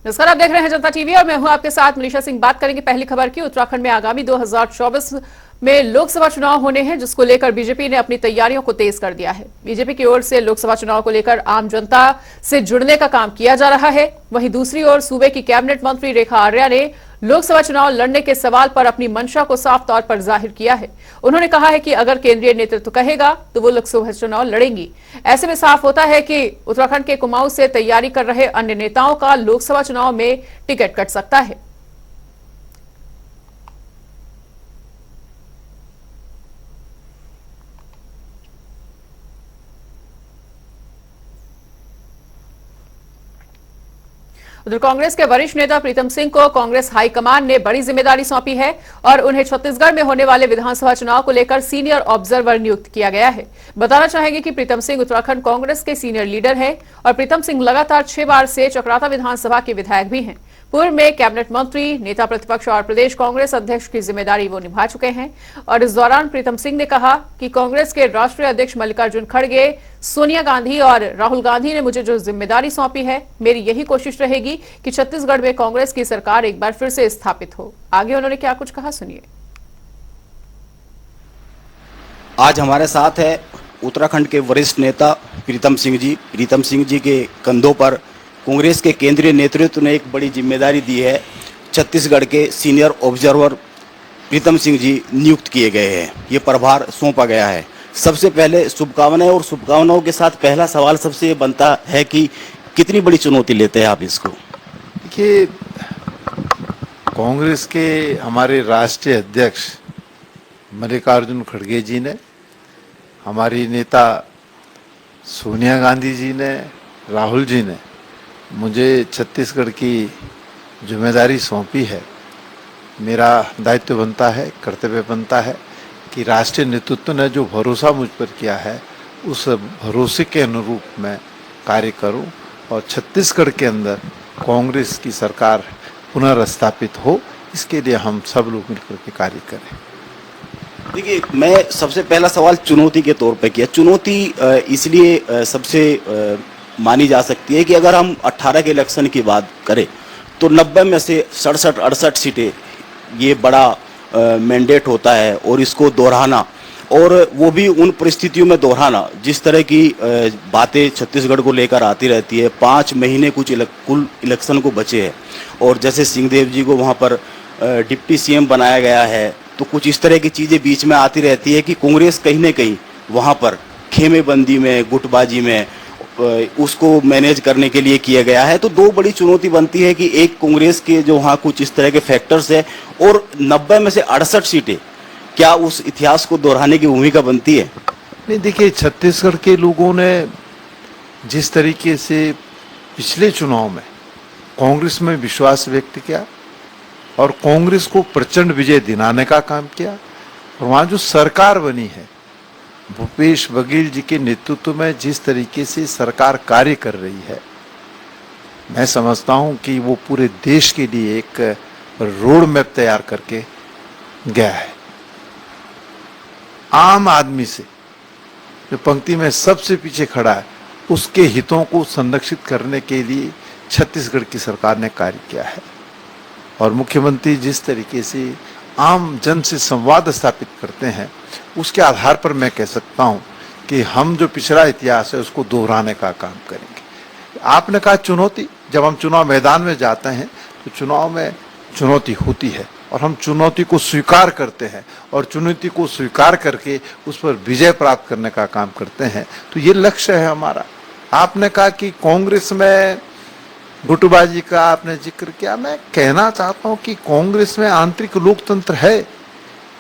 नमस्कार, आप देख रहे हैं जनता टीवी और मैं हूं आपके साथ मनीषा सिंह। बात करेंगे पहली खबर की। उत्तराखंड में आगामी 2024 में लोकसभा चुनाव होने हैं, जिसको लेकर बीजेपी ने अपनी तैयारियों को तेज कर दिया है। बीजेपी की ओर से लोकसभा चुनाव को लेकर आम जनता से जुड़ने का काम किया जा रहा है। वहीं दूसरी ओर सूबे की कैबिनेट मंत्री रेखा आर्या ने लोकसभा चुनाव लड़ने के सवाल पर अपनी मंशा को साफ तौर पर जाहिर किया है। उन्होंने कहा है कि अगर केंद्रीय नेतृत्व कहेगा तो वो लोकसभा चुनाव लड़ेंगी। ऐसे में साफ होता है कि उत्तराखंड के कुमाऊं से तैयारी कर रहे अन्य नेताओं का लोकसभा चुनाव में टिकट कट सकता है। उधर कांग्रेस के वरिष्ठ नेता प्रीतम सिंह को कांग्रेस हाईकमान ने बड़ी जिम्मेदारी सौंपी है और उन्हें छत्तीसगढ़ में होने वाले विधानसभा चुनाव को लेकर सीनियर ऑब्जर्वर नियुक्त किया गया है। बताना चाहेंगे कि प्रीतम सिंह उत्तराखंड कांग्रेस के सीनियर लीडर हैं और प्रीतम सिंह लगातार 6 बार से चक्राता विधानसभा के विधायक भी हैं। पूर्व में कैबिनेट मंत्री, नेता प्रतिपक्ष और प्रदेश कांग्रेस अध्यक्ष की जिम्मेदारी वो निभा चुके हैं। और इस दौरान प्रीतम सिंह ने कहा कि कांग्रेस के राष्ट्रीय अध्यक्ष मल्लिकार्जुन खड़गे, सोनिया गांधी और राहुल गांधी ने मुझे जो जिम्मेदारी सौंपी है, मेरी यही कोशिश रहेगी कि छत्तीसगढ़ में कांग्रेस की सरकार एक बार फिर से स्थापित हो। आगे उन्होंने क्या कुछ कहा, सुनिए। आज हमारे साथ है उत्तराखंड के वरिष्ठ नेता प्रीतम सिंह जी। प्रीतम सिंह जी के कंधों पर कांग्रेस के केंद्रीय नेतृत्व ने एक बड़ी जिम्मेदारी दी है। छत्तीसगढ़ के सीनियर ऑब्जर्वर प्रीतम सिंह जी नियुक्त किए गए हैं, ये प्रभार सौंपा गया है। सबसे पहले शुभकामनाएं, और शुभकामनाओं के साथ पहला सवाल सबसे ये बनता है कि कितनी बड़ी चुनौती लेते हैं आप इसको? देखिए, कांग्रेस के हमारे राष्ट्रीय अध्यक्ष मल्लिकार्जुन खड़गे जी ने, हमारी नेता सोनिया गांधी जी ने, राहुल जी ने मुझे छत्तीसगढ़ की जिम्मेदारी सौंपी है। मेरा दायित्व बनता है, कर्तव्य बनता है कि राष्ट्रीय नेतृत्व ने जो भरोसा मुझ पर किया है, उस भरोसे के अनुरूप मैं कार्य करूं और छत्तीसगढ़ के अंदर कांग्रेस की सरकार पुनर्स्थापित हो, इसके लिए हम सब लोग मिलकर के कार्य करें। देखिए, मैं सबसे पहला सवाल चुनौती के तौर पे किया। चुनौती इसलिए सबसे मानी जा सकती है कि अगर हम 18 के इलेक्शन की बात करें तो 90 में से 67-68 सीटें, ये बड़ा मैंडेट होता है और इसको दोहराना, और वो भी उन परिस्थितियों में दोहराना जिस तरह की बातें छत्तीसगढ़ को लेकर आती रहती है। 5 महीने कुल इलेक्शन को बचे हैं और जैसे सिंहदेव जी को वहाँ पर डिप्टी सीएम बनाया गया है, तो कुछ इस तरह की चीज़ें बीच में आती रहती है कि कांग्रेस कहीं ना कहीं वहाँ पर खेमेबंदी में, गुटबाजी में उसको मैनेज करने के लिए किया गया है। तो दो बड़ी चुनौती बनती है कि एक कांग्रेस के जो वहाँ कुछ इस तरह के फैक्टर्स है, और 90 में से 68 सीटें, क्या उस इतिहास को दोहराने की भूमिका बनती है? नहीं, देखिए, छत्तीसगढ़ के लोगों ने जिस तरीके से पिछले चुनाव में कांग्रेस में विश्वास व्यक्त किया और कांग्रेस को प्रचंड विजय दिलाने का काम किया, और वहाँ जो सरकार बनी है भूपेश बघेल जी के नेतृत्व में जिस तरीके से सरकार कार्य कर रही है, मैं समझता हूं कि वो पूरे देश के लिए एक रोड मैप तैयार करके गया है। आम आदमी से, जो पंक्ति में सबसे पीछे खड़ा है, उसके हितों को संरक्षित करने के लिए छत्तीसगढ़ की सरकार ने कार्य किया है। और मुख्यमंत्री जिस तरीके से आम जन से संवाद स्थापित करते हैं, उसके आधार पर मैं कह सकता हूं कि हम जो पिछड़ा इतिहास है उसको दोहराने का काम करेंगे। आपने कहा चुनौती, जब हम चुनाव मैदान में जाते हैं तो चुनाव में चुनौती होती है और हम चुनौती को स्वीकार करते हैं और चुनौती को स्वीकार करके उस पर विजय प्राप्त करने का काम करते हैं। तो ये लक्ष्य है हमारा। आपने कहा कि कांग्रेस में गुटबाजी का आपने जिक्र किया, मैं कहना चाहता हूं कि कांग्रेस में आंतरिक लोकतंत्र है।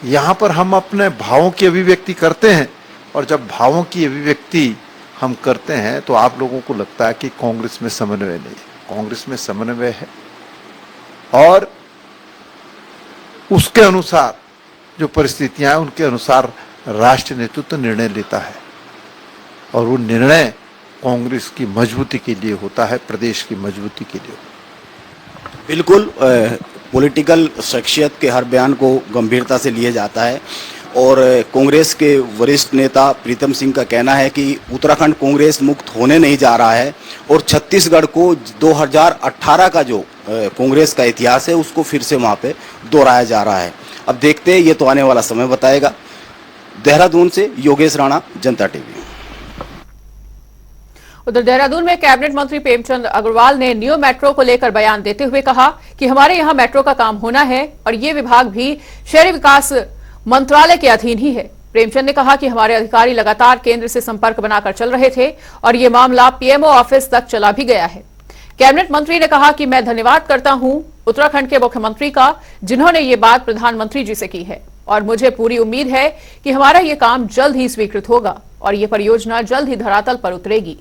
यहाँ पर हम अपने भावों की अभिव्यक्ति करते हैं, और जब भावों की अभिव्यक्ति हम करते हैं तो आप लोगों को लगता है कि कांग्रेस में समन्वय नहीं है। कांग्रेस में समन्वय है और उसके अनुसार जो परिस्थितियां हैं उनके अनुसार राष्ट्रीय नेतृत्व निर्णय लेता है, और वो निर्णय कांग्रेस की मजबूती के लिए होता है, प्रदेश की मजबूती के लिए। बिल्कुल, पॉलिटिकल शख्सियत के हर बयान को गंभीरता से लिया जाता है, और कांग्रेस के वरिष्ठ नेता प्रीतम सिंह का कहना है कि उत्तराखंड कांग्रेस मुक्त होने नहीं जा रहा है और छत्तीसगढ़ को 2018 का जो कांग्रेस का इतिहास है उसको फिर से वहाँ पे दोहराया जा रहा है। अब देखते हैं, ये तो आने वाला समय बताएगा। देहरादून से योगेश राणा, जनता टीवी। उधर देहरादून में कैबिनेट मंत्री प्रेमचंद अग्रवाल ने न्यू मेट्रो को लेकर बयान देते हुए कहा कि हमारे यहां मेट्रो का काम होना है और ये विभाग भी शहरी विकास मंत्रालय के अधीन ही है। प्रेमचंद ने कहा कि हमारे अधिकारी लगातार केंद्र से संपर्क बनाकर चल रहे थे और ये मामला पीएमओ ऑफिस तक चला भी गया है। कैबिनेट मंत्री ने कहा कि मैं धन्यवाद करता हूं उत्तराखंड के मुख्यमंत्री का, जिन्होंने ये बात प्रधानमंत्री जी से की है और मुझे पूरी उम्मीद है कि हमारा ये काम जल्द ही स्वीकृत होगा और ये परियोजना जल्द ही धरातल पर उतरेगी।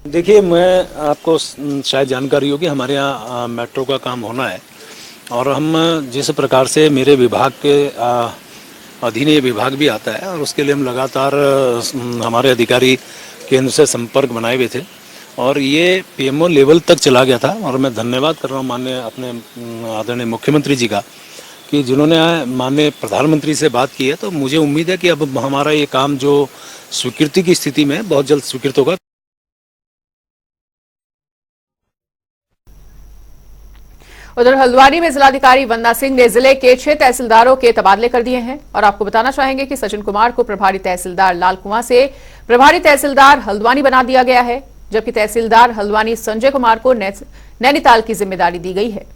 देखिए, मैं आपको शायद जानकारी हो कि हमारे यहाँ मेट्रो का काम होना है और हम जिस प्रकार से मेरे विभाग के अधीन ये विभाग भी आता है और उसके लिए हम लगातार हमारे अधिकारी केंद्र से संपर्क बनाए हुए थे और ये पीएमओ लेवल तक चला गया था। और मैं धन्यवाद कर रहा हूँ माननीय अपने आदरणीय मुख्यमंत्री जी का कि जिन्होंने माननीय प्रधानमंत्री से बात की है। तो मुझे उम्मीद है कि अब हमारा ये काम जो स्वीकृति की स्थिति में बहुत जल्द स्वीकृत होगा। उधर हल्द्वानी में जिलाधिकारी वंदना सिंह ने जिले के 6 तहसीलदारों के तबादले कर दिए हैं और आपको बताना चाहेंगे कि सचिन कुमार को प्रभारी तहसीलदार लाल कुआं से प्रभारी तहसीलदार हल्द्वानी बना दिया गया है, जबकि तहसीलदार हल्द्वानी संजय कुमार को नैनीताल की जिम्मेदारी दी गई है।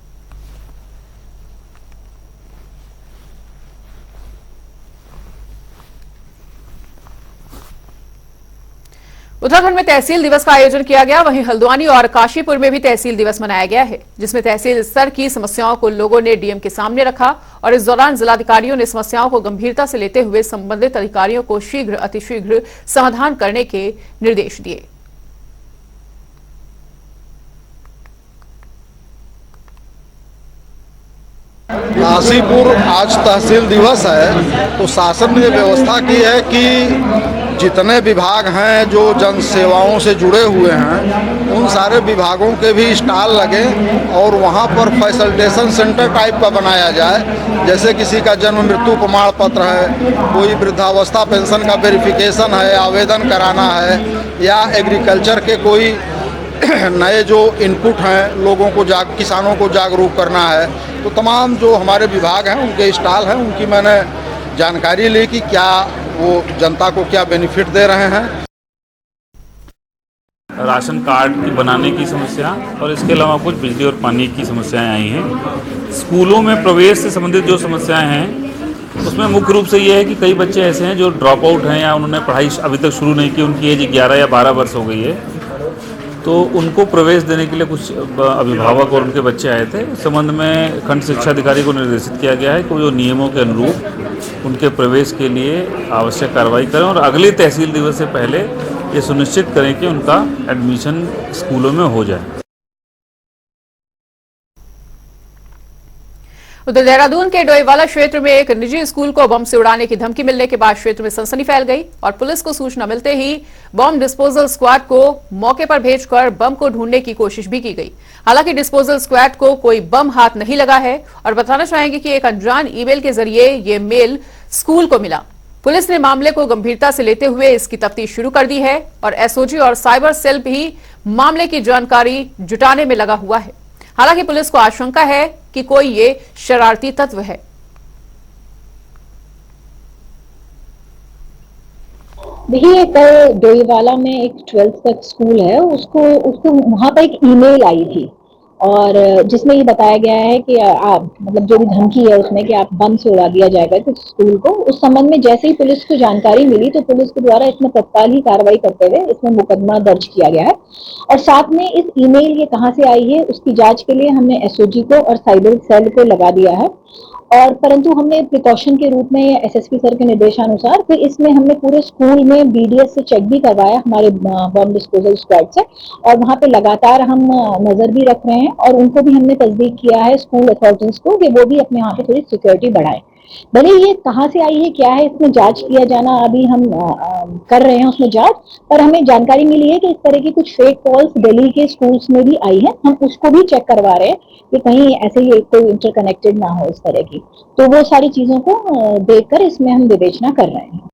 उत्तराखंड में तहसील दिवस का आयोजन किया गया, वहीं हल्द्वानी और काशीपुर में भी तहसील दिवस मनाया गया है, जिसमें तहसील स्तर की समस्याओं को लोगों ने डीएम के सामने रखा और इस दौरान जिलाधिकारियों ने समस्याओं को गंभीरता से लेते हुए संबंधित अधिकारियों को शीघ्र अतिशीघ्र समाधान करने के निर्देश दिए। काशीपुर आज तहसील दिवस है तो शासन ने व्यवस्था की है कि जितने विभाग हैं जो जन सेवाओं से जुड़े हुए हैं उन सारे विभागों के भी स्टॉल लगे और वहाँ पर फैसिलिटेशन सेंटर टाइप का बनाया जाए। जैसे किसी का जन्म मृत्यु प्रमाण पत्र है, कोई वृद्धावस्था पेंशन का वेरिफिकेशन है, आवेदन कराना है, या एग्रीकल्चर के कोई नए जो इनपुट हैं लोगों को किसानों को जागरूक करना है, तो तमाम जो हमारे विभाग हैं उनके स्टॉल हैं, उनकी मैंने जानकारी ली कि क्या वो जनता को क्या बेनिफिट दे रहे हैं। राशन कार्ड की बनाने की समस्या और इसके अलावा कुछ बिजली और पानी की समस्याएं आई हैं। स्कूलों में प्रवेश से संबंधित जो समस्याएं हैं उसमें मुख्य रूप से ये है कि कई बच्चे ऐसे हैं जो ड्रॉप आउट हैं या उन्होंने पढ़ाई अभी तक शुरू नहीं की, उनकी एज 11 या 12 वर्ष हो गई है, तो उनको प्रवेश देने के लिए कुछ अभिभावक और उनके बच्चे आए थे। इस संबंध में खंड शिक्षा अधिकारी को निर्देशित किया गया है कि जो नियमों के अनुरूप उनके प्रवेश के लिए आवश्यक कार्रवाई करें और अगले तहसील दिवस से पहले ये सुनिश्चित करें कि उनका एडमिशन स्कूलों में हो जाए। उधर देहरादून के डोईवाला क्षेत्र में एक निजी स्कूल को बम से उड़ाने की धमकी मिलने के बाद क्षेत्र में सनसनी फैल गई और पुलिस को सूचना मिलते ही बम डिस्पोजल स्क्वाड को मौके पर भेजकर बम को ढूंढने की कोशिश भी की गई। हालांकि डिस्पोजल स्क्वाड को कोई बम हाथ नहीं लगा है और बताना चाहेंगे कि एक अनजान ईमेल के जरिए ये मेल स्कूल को मिला। पुलिस ने मामले को गंभीरता से लेते हुए इसकी तफ्तीश शुरू कर दी है और एसओजी और साइबर सेल भी मामले की जानकारी जुटाने में लगा हुआ है। हालांकि पुलिस को आशंका है कि कोई ये शरारती तत्व है। देखिए, कल डोईवाला में एक 12th तक स्कूल है, उसको वहां पर एक ईमेल आई थी और जिसमें ये बताया गया है कि आप मतलब जो भी धमकी है उसमें कि आप बम से उड़ा दिया जाएगा तो स्कूल को। उस संबंध में जैसे ही पुलिस को जानकारी मिली तो पुलिस के द्वारा इसमें तत्काल ही कार्रवाई करते हुए इसमें मुकदमा दर्ज किया गया है और साथ में इस ईमेल ये कहां से आई है उसकी जांच के लिए हमने एसओजी को और साइबर सेल को लगा दिया है। और परंतु हमने प्रिकॉशन के रूप में एसएसपी सर के निर्देशानुसार फिर इसमें हमने पूरे स्कूल में बीडीएस से चेक भी करवाया हमारे बम डिस्पोजल स्क्वाड से और वहां पे लगातार हम नजर भी रख रहे हैं और उनको भी हमने तस्दीक किया है स्कूल अथॉरिटीज को कि वो भी अपने यहाँ पे थोड़ी सिक्योरिटी बढ़ाएं। भले ये कहाँ से आई है क्या है इसमें जांच किया जाना अभी हम कर रहे हैं उसमें जांच, पर हमें जानकारी मिली है कि इस तरह की कुछ फेक कॉल्स दिल्ली के स्कूल्स में भी आई है। हम उसको भी चेक करवा रहे हैं कि कहीं ऐसे ही कोई इंटरकनेक्टेड ना हो इस तरह की, तो वो सारी चीजों को देखकर इसमें हम विवेचना कर रहे हैं।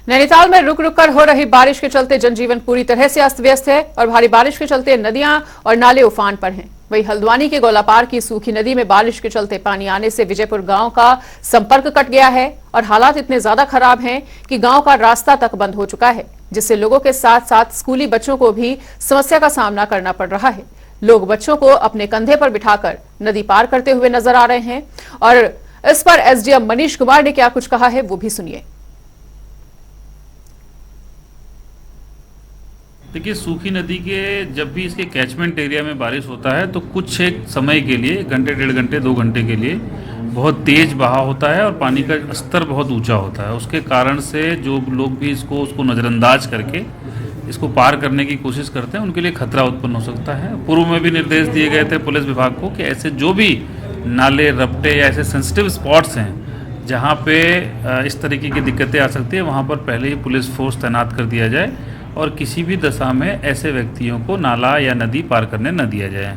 नैनीताल में रुक रुक कर हो रही बारिश के चलते जनजीवन पूरी तरह से अस्त व्यस्त है और भारी बारिश के चलते नदियां और नाले उफान पर हैं। वहीं हल्द्वानी के गोलापार की सूखी नदी में बारिश के चलते पानी आने से विजयपुर गांव का संपर्क कट गया है और हालात इतने ज्यादा खराब हैं कि गांव का रास्ता तक बंद हो चुका है, जिससे लोगों के साथ साथ स्कूली बच्चों को भी समस्या का सामना करना पड़ रहा है। लोग बच्चों को अपने कंधे पर बिठाकर नदी पार करते हुए नजर आ रहे हैं और इस पर एसडीएम मनीष कुमार ने क्या कुछ कहा है वो भी सुनिए। देखिए, सूखी नदी के जब भी इसके कैचमेंट एरिया में बारिश होता है तो कुछ एक समय के लिए, घंटे, 1.5 घंटे, 2 घंटे के लिए बहुत तेज बहाव होता है और पानी का स्तर बहुत ऊंचा होता है। उसके कारण से जो लोग भी उसको नज़रअंदाज करके इसको पार करने की कोशिश करते हैं, उनके लिए खतरा उत्पन्न हो सकता है। पूर्व में भी निर्देश दिए गए थे पुलिस विभाग को कि ऐसे जो भी नाले, रपटे या ऐसे सेंसिटिव स्पॉट्स हैं जहाँ पे इस तरीके की दिक्कतें आ सकती है, वहाँ पर पहले ही पुलिस फोर्स तैनात कर दिया जाए और किसी भी दशा में ऐसे व्यक्तियों को नाला या नदी पार करने न दिया जाए।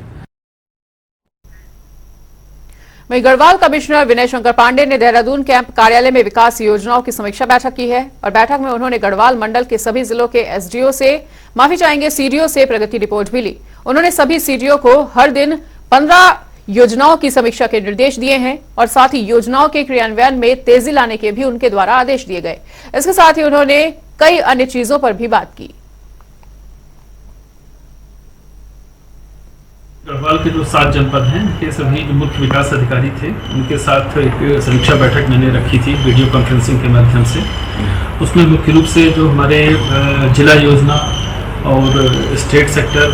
वहीं गढ़वाल कमिश्नर विनय शंकर पांडे ने देहरादून कैंप कार्यालय में विकास योजनाओं की समीक्षा बैठक की है और बैठक में उन्होंने गढ़वाल मंडल के सभी जिलों के एसडीओ से, माफी चाहेंगे सीडीओ से प्रगति रिपोर्ट भी ली। उन्होंने सभी सीडीओ को हर दिन 15 योजनाओं की समीक्षा के निर्देश दिए हैं और साथ ही योजनाओं के क्रियान्वयन में तेजी लाने के भी उनके द्वारा आदेश दिए गए। इसके साथ ही उन्होंने कई अन्य चीजों पर भी बात की। गढ़वाल के जो 7 जनपद हैं के सभी जो मुख्य विकास अधिकारी थे उनके साथ एक समीक्षा बैठक मैंने रखी थी वीडियो कॉन्फ्रेंसिंग के माध्यम से। उसमें मुख्य रूप से जो हमारे जिला योजना और स्टेट सेक्टर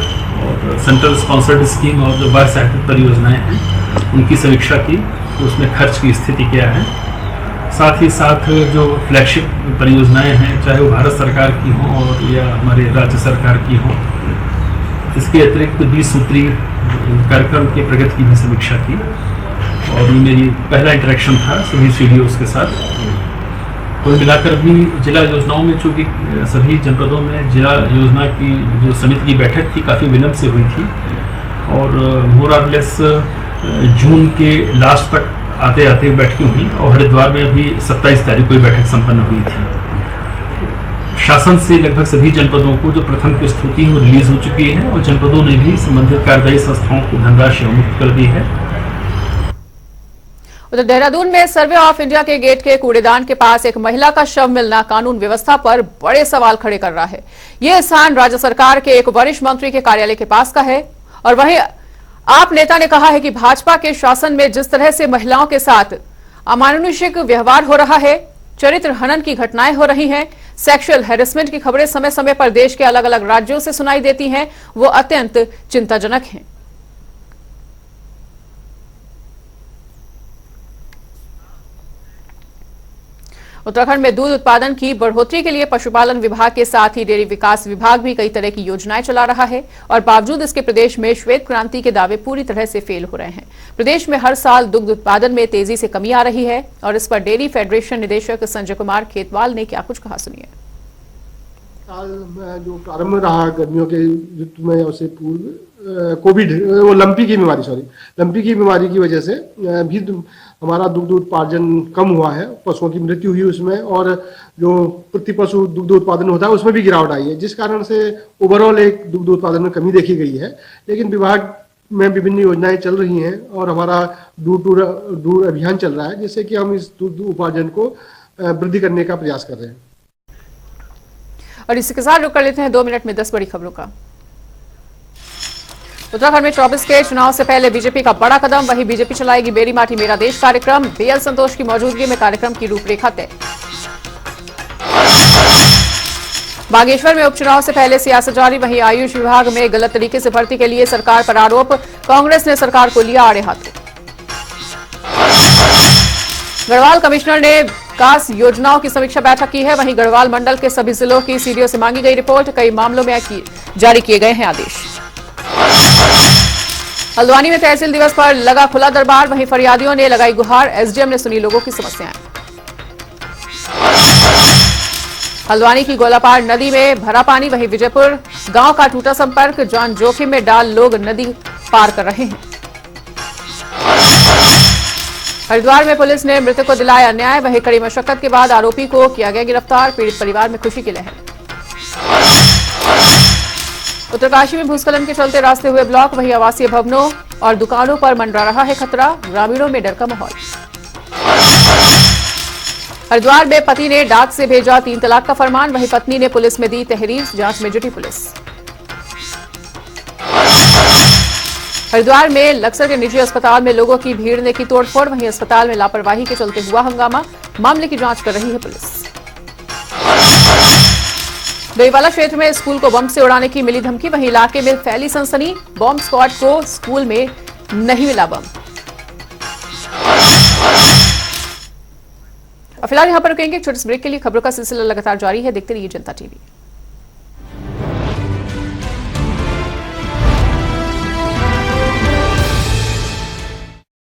और सेंट्रल स्पॉन्सर्ड स्कीम और जो बाह्य सहायता परियोजनाएं हैं उनकी समीक्षा की, तो उसमें खर्च की स्थिति क्या है। साथ ही साथ जो फ्लैगशिप परियोजनाएं हैं, चाहे वो भारत सरकार की हों और या हमारे राज्य सरकार की हों, इसके अतिरिक्त 20 सूत्री कार्यक्रम की प्रगति की भी समीक्षा की और ये मेरी पहला इंटरेक्शन था सभी सीडीओज के साथ। कुल मिलाकर भी जिला योजनाओं में, चूँकि सभी जनपदों में जिला योजना की जो समिति की बैठक थी काफ़ी विलम्ब से हुई थी और मोर और लेस जून के लास्ट तक आते आते बैठकें हुई और हरिद्वार में अभी 27 तारीख को बैठक संपन्न हुई थी। शासन से लगभग सभी जनपदों को जो प्रथम प्रस्तुति वो रिलीज हो चुकी है और जनपदों ने भी संबंधित कार्यदायी संस्थाओं को धनराशि मुक्त कर दी है। उधर देहरादून में सर्वे ऑफ इंडिया के गेट के कूड़ेदान के पास एक महिला का शव मिलना कानून व्यवस्था पर बड़े सवाल खड़े कर रहा है। यह स्थान राज्य सरकार के एक वरिष्ठ मंत्री के कार्यालय के पास का है और वहीं आप नेता ने कहा है कि भाजपा के शासन में जिस तरह से महिलाओं के साथ अमानुषिक व्यवहार हो रहा है, चरित्र हनन की घटनाएं हो रही हैं, सेक्सुअल हैरेसमेंट की खबरें समय समय पर देश के अलग अलग राज्यों से सुनाई देती हैं, वो अत्यंत चिंताजनक हैं। उत्तराखंड में दूध उत्पादन की बढ़ोतरी के लिए पशुपालन विभाग के साथ ही डेयरी विकास विभाग भी कई तरह की योजनाएं चला रहा है और बावजूद इसके प्रदेश में श्वेत क्रांति के दावे पूरी तरह से फेल हो रहे हैं। प्रदेश में हर साल दुग्ध उत्पादन में तेजी से कमी आ रही है और इस पर डेयरी फेडरेशन निदेशक संजय कुमार खेतवाल ने क्या कुछ कहा, सुनिए। साल में जो प्रारंभ रहा गर्मियों के ऋतु में उससे पूर्व कोविड, वो लंपी की बीमारी की वजह से भी हमारा दुग्ध उत्पादन कम हुआ है, पशुओं की मृत्यु हुई उसमें और जो प्रति पशु दुग्ध उत्पादन होता है उसमें भी गिरावट आई है, जिस कारण से ओवरऑल एक दुग्ध उत्पादन में कमी देखी गई है। लेकिन विभाग में विभिन्न योजनाएं चल रही हैं और हमारा दूर अभियान चल रहा है, जिससे कि हम इस दुग्ध उत्पादन को वृद्धि करने का प्रयास कर रहे हैं। और इसी के साथ रुक कर लेते हैं 2 मिनट में 10 बड़ी खबरों का। उत्तराखंड में 24 के चुनाव से पहले बीजेपी का बड़ा कदम, वहीं बीजेपी चलाएगी मेरी माटी मेरा देश कार्यक्रम। बीएल संतोष की मौजूदगी में कार्यक्रम की रूपरेखा तय। बागेश्वर में उपचुनाव से पहले सियासत जारी, वहीं आयुष विभाग में गलत तरीके से भर्ती के लिए सरकार पर आरोप, कांग्रेस ने सरकार को लिया आड़े हाथों। गढ़वाल कमिश्नर ने विकास योजनाओं की समीक्षा बैठक की है, वहीं गढ़वाल मंडल के सभी जिलों की सीडीओ से मांगी गई रिपोर्ट, कई मामलों में जारी किए गए हैं आदेश। हल्द्वानी में तहसील दिवस पर लगा खुला दरबार, वहीं फरियादियों ने लगाई गुहार, एसडीएम ने सुनी लोगों की समस्याएं। हल्द्वानी की गोलापार नदी में भरा पानी, वहीं विजयपुर गांव का टूटा संपर्क, जान जोखिम में डाल लोग नदी पार कर रहे हैं। हरिद्वार में पुलिस ने मृतक को दिलाया न्याय, वहीं कड़ी मशक्कत के बाद आरोपी को किया गया गिरफ्तार। पीड़ित परिवार में खुशी की लहर। उत्तरकाशी में भूस्खलन के चलते रास्ते हुए ब्लॉक, वहीं आवासीय भवनों और दुकानों पर मंडरा रहा है खतरा। ग्रामीणों में डर का माहौल। हरिद्वार में पति ने डाक से भेजा 3 तलाक का फरमान, वहीं पत्नी ने पुलिस में दी तहरीर। जांच में जुटी पुलिस। हरिद्वार में लक्सर के निजी अस्पताल में लोगों की भीड़ ने की तोड़फोड़, वहीं अस्पताल में लापरवाही के चलते हुआ हंगामा। मामले की जांच कर रही है पुलिस। डोईवाला क्षेत्र में स्कूल को बम से उड़ाने की मिली धमकी, वहीं इलाके में फैली सनसनी। बॉम्ब स्क्वाड को स्कूल में नहीं मिला बम। फिलहाल यहां पर रुकेंगे छोटे से ब्रेक के लिए। खबरों का सिलसिला लगातार जारी है, देखते रहिए जनता टीवी।